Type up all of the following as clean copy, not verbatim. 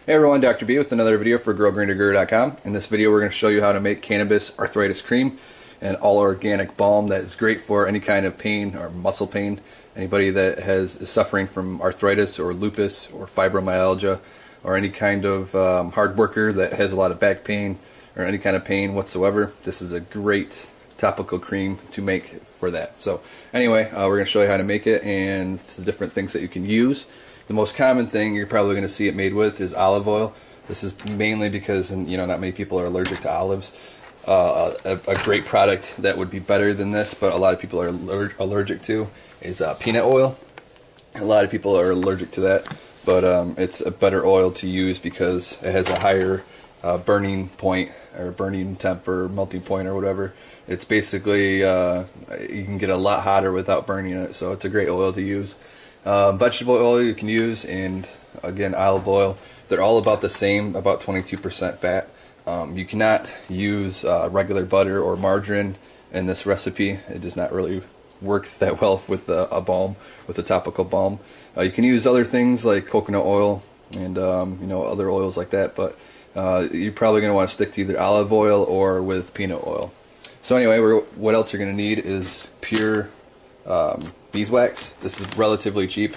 Hey everyone, Dr. B with another video for GrowGreenerGuru.com. In this video we're going to show you how to make cannabis arthritis cream, an all-organic balm that is great for any kind of pain or muscle pain. Anybody that is suffering from arthritis or lupus or fibromyalgia or any kind of hard worker that has a lot of back pain or any kind of pain whatsoever, this is a great topical cream to make for that. So anyway, we're going to show you how to make it and the different things that you can use. The most common thing you're probably going to see it made with is olive oil. This is mainly because not many people are allergic to olives. A great product that would be better than this, but a lot of people are allergic to, is peanut oil. A lot of people are allergic to that, but it's a better oil to use because it has a higher burning point or burning temp or melting point or whatever. It's basically you can get a lot hotter without burning it, so it's a great oil to use. Vegetable oil you can use, and again olive oil. They're all about the same, about 22% fat. You cannot use regular butter or margarine in this recipe. It does not really work that well with a balm, with a topical balm. You can use other things like coconut oil and other oils like that, but you're probably going to want to stick to either olive oil or with peanut oil. So anyway, what else you're going to need is pure beeswax. This is relatively cheap.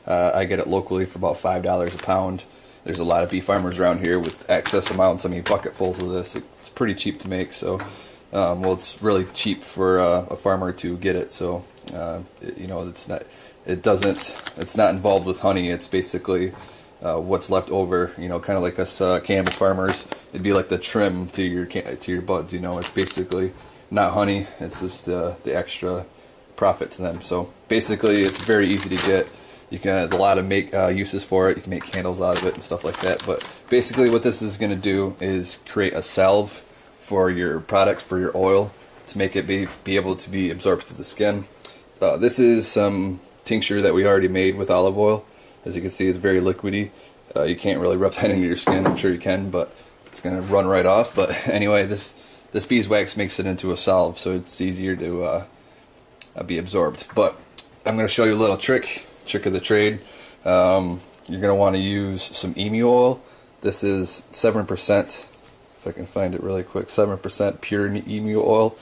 I get it locally for about $5 a pound. There's a lot of bee farmers around here with excess amounts. I mean, bucketfuls of this. It's pretty cheap to make. So, it's really cheap for a farmer to get it. So, it's not. It's not involved with honey. It's basically what's left over. Kind of like us cannabis farmers. It'd be like the trim to your buds. It's basically not honey. It's just the extra profit to them. So basically it's very easy to get. You can a lot of uses for it. You can make candles out of it and stuff like that, but basically what this is going to do is create a salve for your product, for your oil, to make it be able to be absorbed to the skin. This is some tincture that we already made with olive oil. As you can see, it's very liquidy. You can't really rub that into your skin. I'm sure you can, but it's going to run right off. But anyway, this beeswax makes it into a salve, so it's easier to be absorbed. But I'm going to show you a little trick of the trade. You're going to want to use some emu oil. This is 7%, if I can find it really quick, 7% pure emu oil.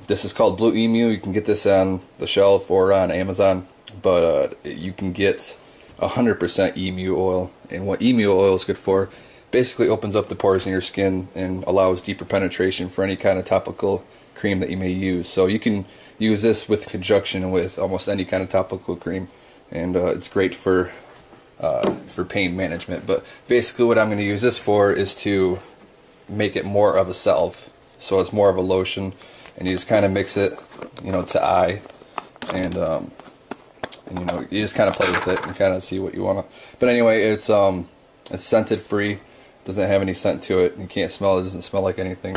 This is called Blue Emu. You can get this on the shelf or on Amazon, but you can get 100% emu oil. And what emu oil is good for, basically opens up the pores in your skin and allows deeper penetration for any kind of topical cream that you may use. So you can use this with conjunction with almost any kind of topical cream, and it's great for pain management. But basically what I'm going to use this for is to make it more of a salve, so it's more of a lotion, and you just kind of mix it to eye, and you just kind of play with it and kind of see what you want to. But anyway, it's scented free, doesn't have any scent to it, you can't smell it, doesn't smell like anything,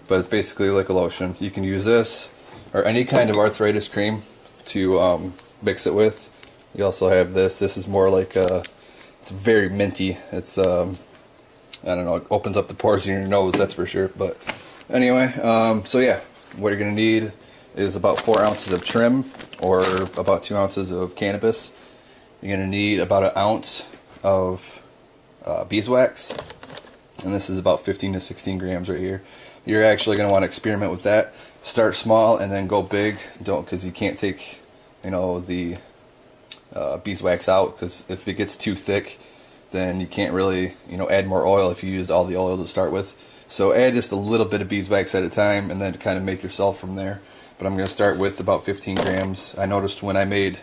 but it's basically like a lotion. You can use this or any kind of arthritis cream to mix it with. You also have this. This is more like it's very minty. It's I don't know, it opens up the pores in your nose, that's for sure. But anyway, so yeah, what you're gonna need is about 4 ounces of trim, or about 2 ounces of cannabis. You're gonna need about 1 ounce of beeswax, and this is about 15 to 16 grams right here. You're actually going to want to experiment with that. Start small and then go big. Don't, because you can't take the beeswax out, because if it gets too thick, then you can't really add more oil if you used all the oil to start with. So add just a little bit of beeswax at a time, and then kind of make yourself from there. But I'm going to start with about 15 grams. I noticed when I made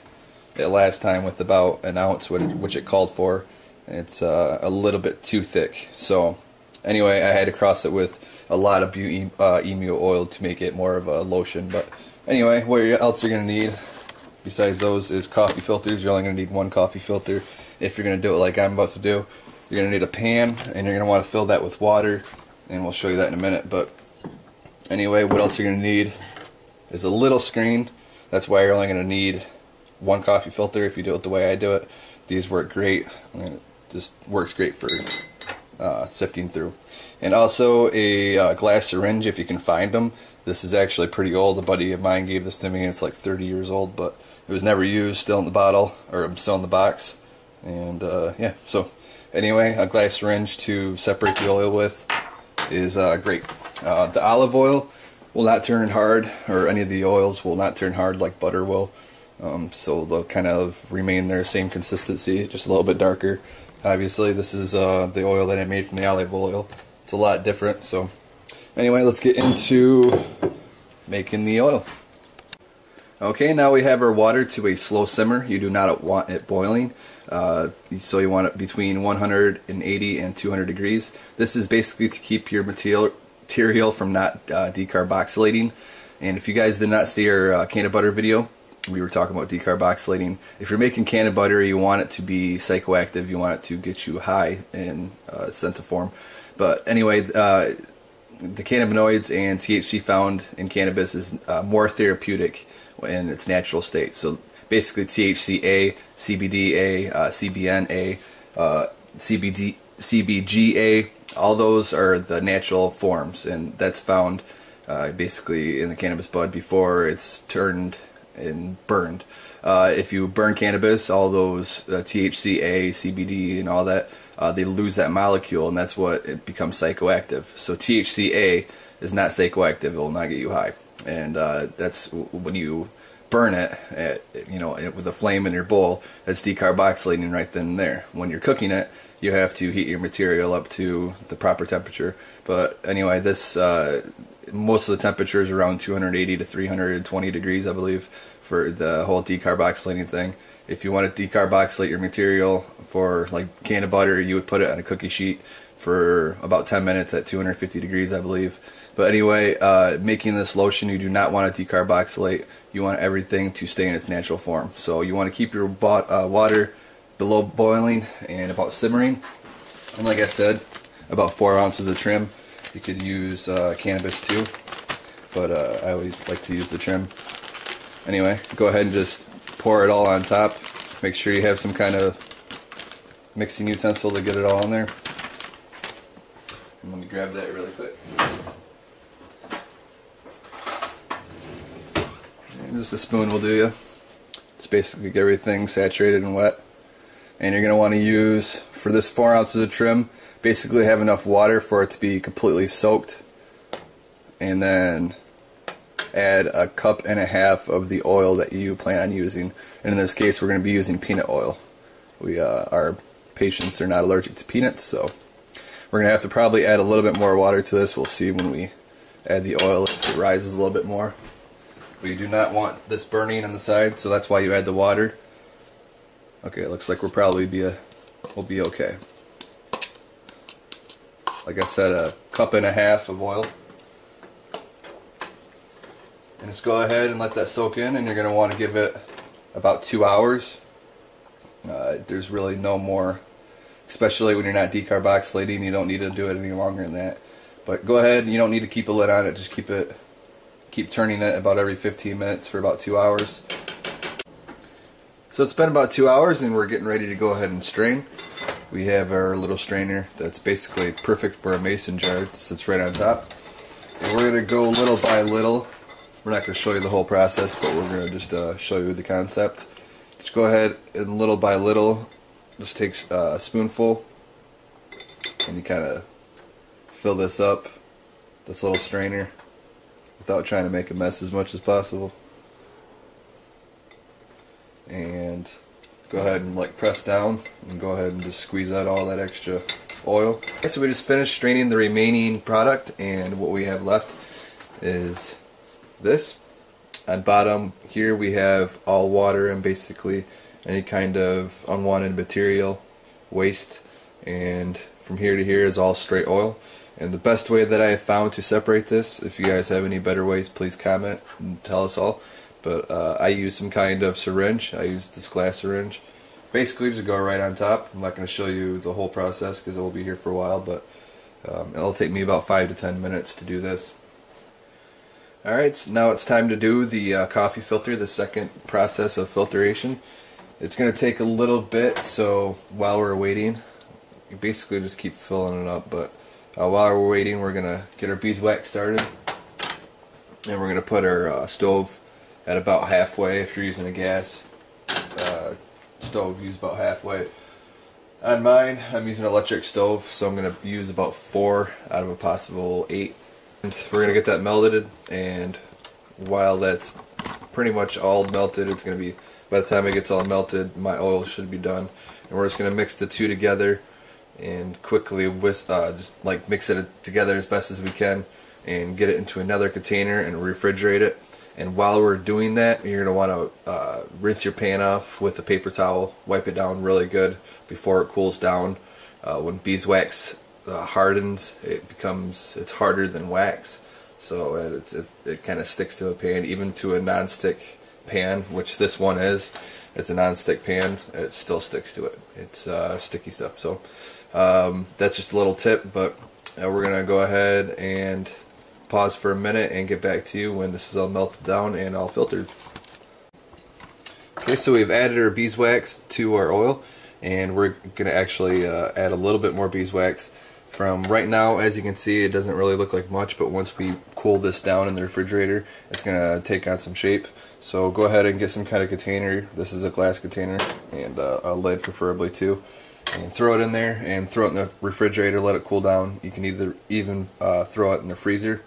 it last time with about 1 ounce, which it called for, it's a little bit too thick. So anyway, I had to cross it with a lot of emu oil to make it more of a lotion. But anyway, what else you're going to need besides those is coffee filters. You're only going to need 1 coffee filter if you're going to do it like I'm about to do. You're going to need a pan, and you're going to want to fill that with water, and we'll show you that in a minute. But anyway, what else you're going to need is a little screen. That's why you're only going to need 1 coffee filter if you do it the way I do it. These work great. It just works great for sifting through. And also a glass syringe if you can find them. This is actually pretty old. A buddy of mine gave this to me. It's like 30 years old, but it was never used, still in the bottle, or still in the box. And yeah, so Anyway, a glass syringe to separate the oil with is great. The olive oil will not turn hard, or any of the oils will not turn hard like butter will. So they'll kind of remain their same consistency, just a little bit darker. Obviously, this is the oil that I made from the olive oil. It's a lot different. So anyway, let's get into making the oil. Okay, now we have our water to a slow simmer. You do not want it boiling, so you want it between 180 and 200 degrees. This is basically to keep your material from not decarboxylating. And if you guys did not see our can of butter video, we were talking about decarboxylating. If you're making can of butter, you want it to be psychoactive. You want it to get you high in scent form. But anyway, the cannabinoids and THC found in cannabis is more therapeutic in its natural state. So basically THCA, CBDA, CBNA, CBGA, all those are the natural forms, and that's found basically in the cannabis bud before it's turned and burned. If you burn cannabis, all those THCA, CBD, and all that, they lose that molecule, and that's what it becomes psychoactive. So THCA is not psychoactive; it will not get you high, and that's when you burn it, with a flame in your bowl. That's decarboxylating right then and there. When you're cooking it, you have to heat your material up to the proper temperature. But anyway, this most of the temperature is around 280 to 320 degrees, I believe, for the whole decarboxylating thing. If you want to decarboxylate your material for like can of butter, you would put it on a cookie sheet for about 10 minutes at 250 degrees, I believe. But anyway, making this lotion, you do not want to decarboxylate. You want everything to stay in its natural form. So you want to keep your water below boiling and about simmering. And like I said, about 4 ounces of trim. You could use cannabis too, but I always like to use the trim. Anyway, go ahead and just pour it all on top. Make sure you have some kind of mixing utensil to get it all in there. And let me grab that really quick. And just a spoon will do you. It's basically get everything saturated and wet. And you're going to want to use, for this 4 ounces of trim, basically have enough water for it to be completely soaked. And then add a cup and a half of the oil that you plan on using. And in this case, we're going to be using peanut oil. Our patients are not allergic to peanuts, so we're going to have to probably add a little bit more water to this. We'll see when we add the oil if it rises a little bit more. But you do not want this burning on the side, so that's why you add the water. Okay, it looks like we'll be okay. Like I said, a cup and a half of oil. And just go ahead and let that soak in, and you're going to want to give it about 2 hours. There's really no more, especially when you're not decarboxylating, you don't need to do it any longer than that. But go ahead, you don't need to keep a lid on it, just keep turning it about every 15 minutes for about 2 hours. So it's been about 2 hours and we're getting ready to go ahead and strain. We have our little strainer that's basically perfect for a mason jar. It sits right on top. And we're going to go little by little. We're not going to show you the whole process, but we're going to just show you the concept. Just go ahead and little by little, just take a spoonful and you kind of fill this up, this little strainer, without trying to make a mess as much as possible. And go ahead and press down and go ahead and just squeeze out all that extra oil. Okay, so we just finished straining the remaining product, and what we have left is this. On bottom here we have all water and basically any kind of unwanted material, waste, and from here to here is all straight oil. And the best way that I have found to separate this, if you guys have any better ways, please comment and tell us all. But I use some kind of syringe. I use this glass syringe. Basically just go right on top. I'm not going to show you the whole process because it will be here for a while, but it'll take me about 5 to 10 minutes to do this. Alright, so now it's time to do the coffee filter, the second process of filtration. It's going to take a little bit, so while we're waiting, you basically just keep filling it up. But while we're waiting, we're going to get our beeswax started. And we're going to put our stove at about halfway. If you're using a gas stove, use about halfway. On mine, I'm using an electric stove, so I'm going to use about 4 out of a possible 8. And we're going to get that melted, and while that's pretty much all melted, it's going to be, by the time it gets all melted, my oil should be done. And we're just going to mix the two together and quickly just like mix it together as best as we can and get it into another container and refrigerate it. And while we're doing that, you're going to want to rinse your pan off with a paper towel, wipe it down really good before it cools down. When beeswax hardens, it's harder than wax, so it kind of sticks to a pan, even to a non-stick pan, which this one is. It's a non-stick pan. It still sticks to it. It's sticky stuff. So that's just a little tip, but we're going to go ahead and pause for a minute and get back to you when this is all melted down and all filtered. Okay, so we've added our beeswax to our oil, and we're going to actually add a little bit more beeswax. From right now, as you can see, it doesn't really look like much, but once we cool this down in the refrigerator, it's going to take on some shape. So go ahead and get some kind of container. This is a glass container, and a lid preferably too. And throw it in there and throw it in the refrigerator, let it cool down. You can even throw it in the freezer.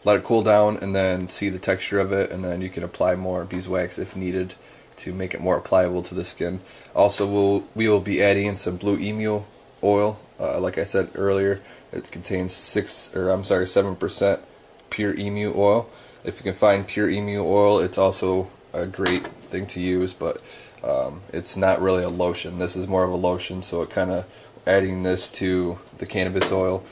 Let it cool down and then see the texture of it, and then you can apply more beeswax if needed to make it more pliable to the skin. Also, we will be adding in some blue emu oil. Like I said earlier, it contains 7% pure emu oil. If you can find pure emu oil, it's also a great thing to use, but it's not really a lotion. This is more of a lotion, so it kind of adding this to the cannabis oil,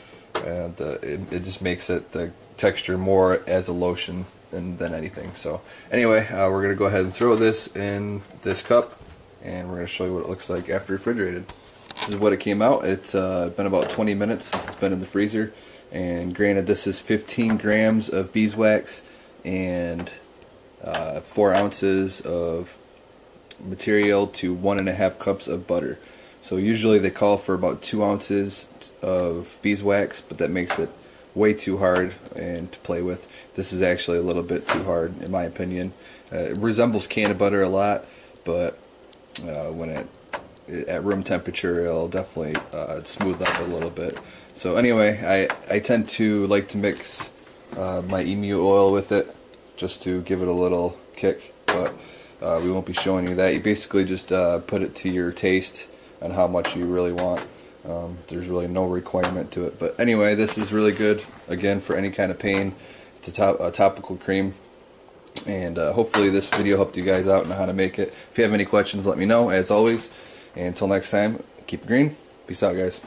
and it just makes it the texture more as a lotion than anything. So anyway, we're going to go ahead and throw this in this cup, and we're going to show you what it looks like after refrigerated. This is what it came out. It's been about 20 minutes since it's been in the freezer, and granted, this is 15 grams of beeswax and 4 ounces of material to 1.5 cups of butter. So usually they call for about 2 ounces of beeswax, but that makes it way too hard and to play with. This is actually a little bit too hard in my opinion. It resembles canned butter a lot, but when at room temperature, it'll definitely smooth up a little bit. So anyway, I tend to like to mix my emu oil with it just to give it a little kick, but we won't be showing you that. You basically just put it to your taste and how much you really want. There's really no requirement to it. But anyway, this is really good, again, for any kind of pain. It's a topical cream. And hopefully this video helped you guys out on how to make it. If you have any questions, let me know, as always. And until next time, keep it green. Peace out, guys.